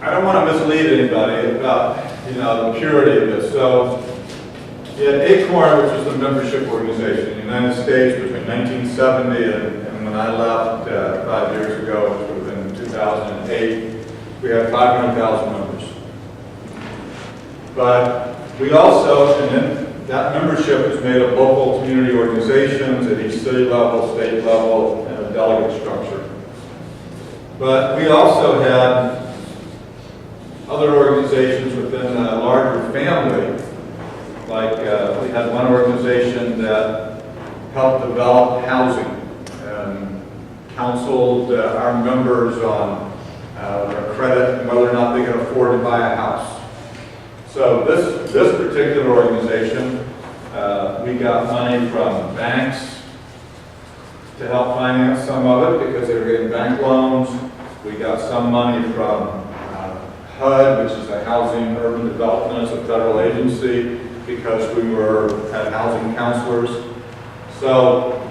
I don't want to mislead anybody about, the purity of this. So, yeah, ACORN, which is the membership organization in the United States between 1970 and when I left 5 years ago, which would have been 2008, we had 500,000 members. But we also, and then that membership is made of local community organizations at each city level, state level, and a delegate structure. But we also had other organizations within a larger family. Like we had one organization that helped develop housing and counseled our members on their credit and whether or not they could afford to buy a house. So this particular organization, we got money from banks to help finance some of it because they were getting bank loans. We got some money from HUD, which is a Housing Urban Development, it's a federal agency, because we had housing counselors. So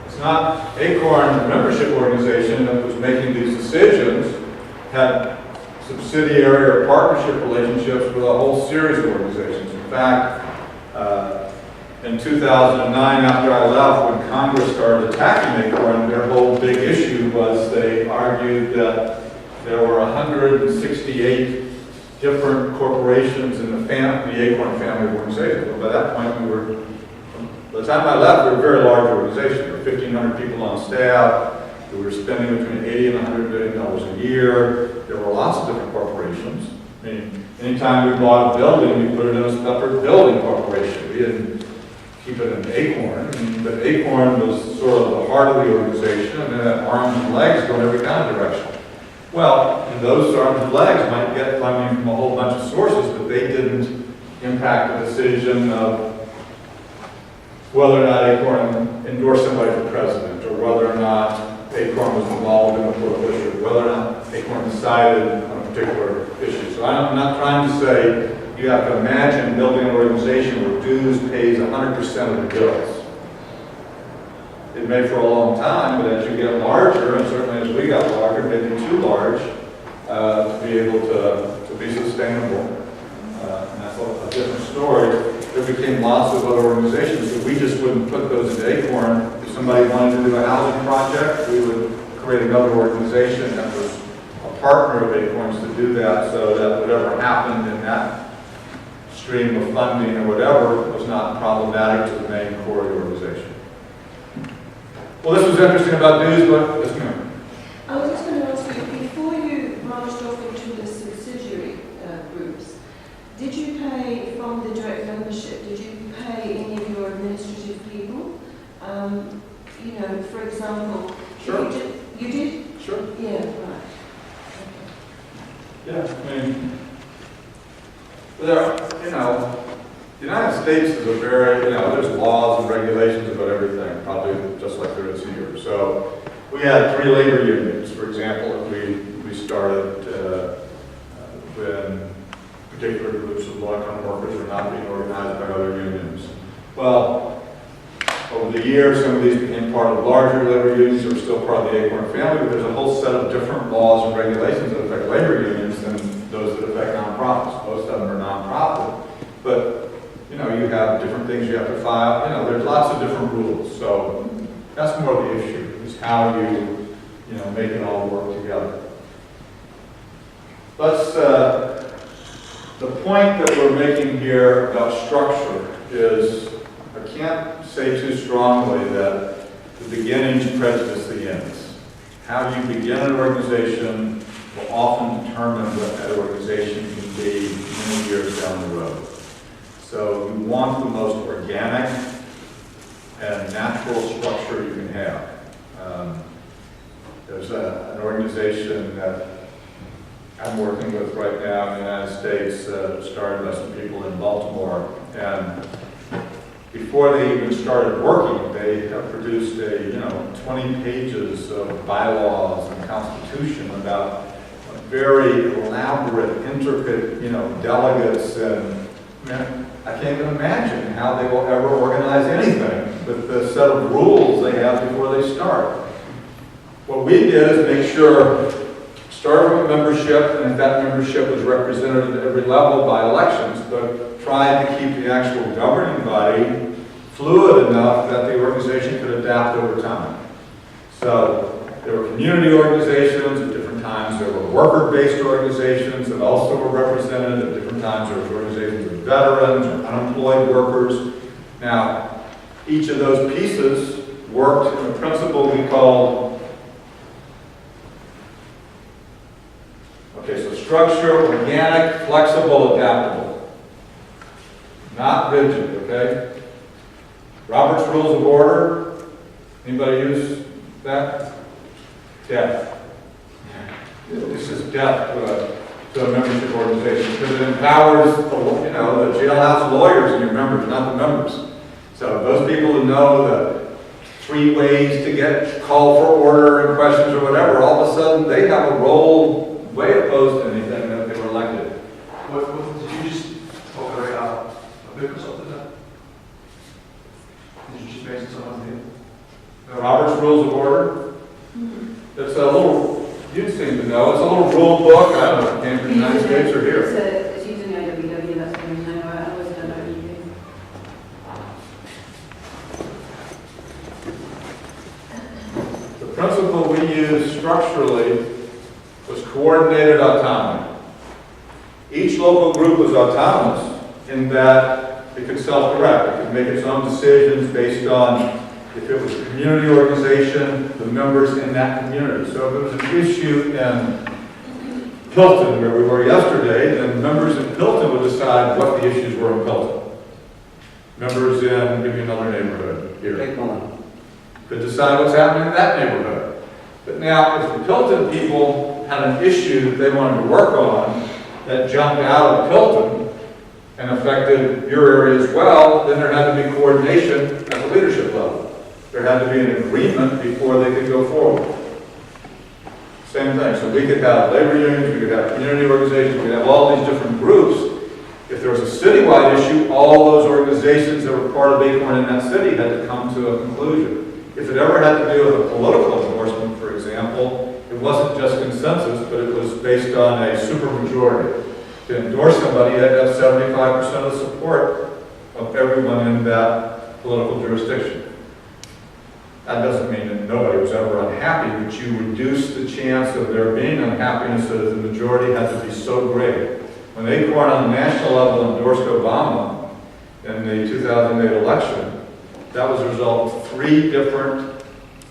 it's not ACORN, the membership organization that was making these decisions, had subsidiary or partnership relationships with a whole series of organizations. In fact, in 2009, after I left, when Congress started attacking ACORN, their whole big issue was they argued that there were 168 different corporations in the ACORN family of organizations. But by that point, by the time I left, we were a very large organization. There were 1,500 people on staff. We were spending between $80 and $100 billion a year. There were lots of different corporations. I mean, anytime we bought a building, we put it in a separate building corporation. We didn't keep it in ACORN. But ACORN was sort of the heart of the organization, and it had arms and legs going every kind of direction. Well, and those arms and legs might get funding from a whole bunch of sources, but they didn't impact the decision of whether or not ACORN endorsed somebody for president, or whether or not ACORN was involved in a political issue, whether or not ACORN decided on a particular issue. So I'm not trying to say you have to imagine building an organization where dues pays 100% of the bills. It may for a long time, but as you get larger, and certainly as we got larger, maybe too large, to be able to be sustainable. And that's a different story. There became lots of other organizations, so we just wouldn't put those into ACORN. If somebody wanted to do a housing project, we would create another organization that was a partner of ACORN's to do that, so that whatever happened in that stream of funding or whatever was not problematic to the main core of the organization. Well, this was interesting about dues, but yes, ma'am. I was just going to ask you, before you branched off into the subsidiary groups, did you pay from the direct membership, did you pay any of your administrative people? For example, Sure. You did? Sure. Yeah, right. Yeah, I mean, the United States is a very, there's laws and regulations about everything, probably just like there is here. So we had 3 labor unions, for example, that we started when particular groups of low-income workers were not being organized by other unions. Well, over the years, some of these became part of larger labor unions that were still part of the ACORN family, but there's a whole set of different laws and regulations that affect labor unions than those that affect nonprofits. Most of them are nonprofit, but you have different things you have to file. There's lots of different rules. So that's more the issue, is how you make it all work together. The point that we're making here about structure is, I can't say too strongly that the beginnings prejudice the ends. How you begin an organization will often determine what that organization can be many years down the road. So you want the most organic and natural structure you can have. There's an organization that I'm working with right now in the United States, started by some people in Baltimore, and before they even started working, they have produced 20 pages of bylaws and constitution about very elaborate, intricate, delegates, and I can't even imagine how they will ever organize anything with the set of rules they have before they start. What we did is make sure Start from a membership, and if that membership was represented at every level by elections, but tried to keep the actual governing body fluid enough that the organization could adapt over time. So there were community organizations at different times. There were worker-based organizations that also were represented at different times. There were organizations of veterans or unemployed workers. Now, each of those pieces worked in a principle we called, so structure, organic, flexible, adaptable. Not rigid, okay? Robert's Rules of Order, anybody use that? Depth. This is depth to a membership organization because it empowers the jailhouse lawyers and your members, not the members. So those people who know the 3 ways to get called for order and questions or whatever, all of a sudden they have a role way opposed to anything that they were elected. What did you just talk about a book or something like that? Did you just mention someone's name? Robert's Rules of Order. It's a little, you seem to know, it's a little rule book. I don't know if it came from the United States or here. It's used in the IWW, that's the reason I know it. I always done it anything. The principle we use structurally was coordinated autonomy. Each local group was autonomous in that it could self-direct. It could make its own decisions based on if it was a community organization, the members in that community. So if it was an issue in Pilton, where we were yesterday, then members in Pilton would decide what the issues were in Pilton. Members in, give me another neighborhood here, could decide what's happening in that neighborhood. But now, if the Pilton people had an issue that they wanted to work on that jumped out of Pilton and affected your area as well, then there had to be coordination at the leadership level. There had to be an agreement before they could go forward. Same thing. So we could have labor unions, we could have community organizations, we could have all these different groups. If there was a citywide issue, all those organizations that were part of ACORN in that city had to come to a conclusion. If it ever had to do with a political endorsement, for example, it wasn't just consensus, but it was based on a supermajority. To endorse somebody, you had to have 75% of the support of everyone in that political jurisdiction. That doesn't mean that nobody was ever unhappy, but you reduce the chance of there being unhappiness so that the majority had to be so great. When ACORN on the national level endorsed Obama in the 2008 election, that was a result of 3 different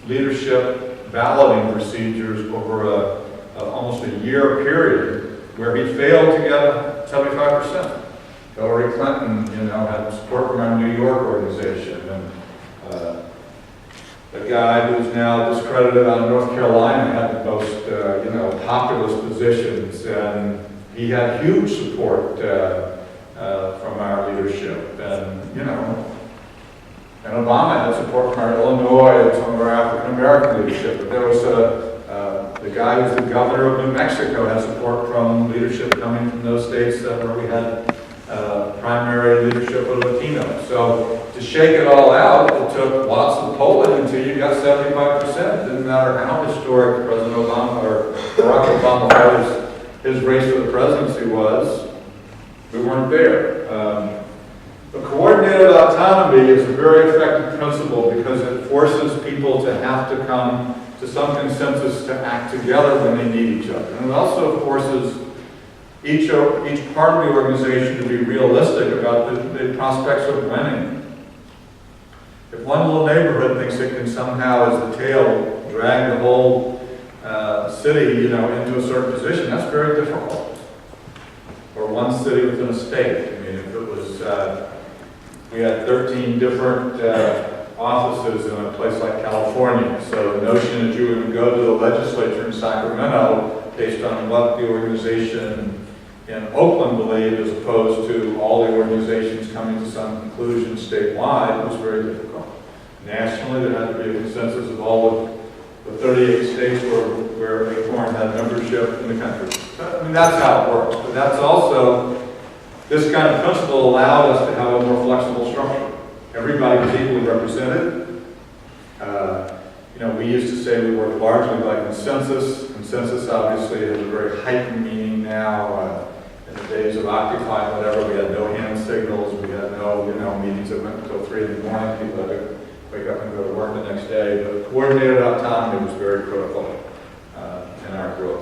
leadership balloting procedures over almost a year period where he failed to get 75%. Hillary Clinton, had support from our New York organization, and the guy who's now discredited out of North Carolina had the most, populist positions, and he had huge support from our leadership, and Obama had support from our Illinois and some of our African American leadership. But there was the guy who's the governor of New Mexico had support from leadership coming from those states where we had primary leadership of Latino. So to shake it all out, it took lots of polling until you got 75%. It didn't matter how historic President Obama or Barack Obama thought his race for the presidency was, we weren't there. But coordinated autonomy is a very effective principle because it forces people to have to come to some consensus to act together when they need each other. And it also forces each part of the organization to be realistic about the prospects of winning. If one little neighborhood thinks it can somehow, as the tail, drag the whole city, into a certain position, that's very difficult. Or one city within a state. I mean, if it was, we had 13 different offices in a place like California. So the notion that you would go to the legislature in Sacramento based on what the organization in Oakland believed as opposed to all the organizations coming to some conclusion statewide was very difficult. Nationally, there had to be a consensus of all of the 38 states where ACORN had membership in the country. I mean, that's how it works. But that's also, this kind of principle allowed us to have a more flexible structure. Everybody was equally represented. We used to say we worked largely by consensus, and consensus obviously has a very heightened meaning now. In the days of Occupy, whatever, we had no hand signals, we had no, meetings that went until 3 in the morning, people had to wake up and go to work the next day. But coordinated out time, it was very critical in our growth.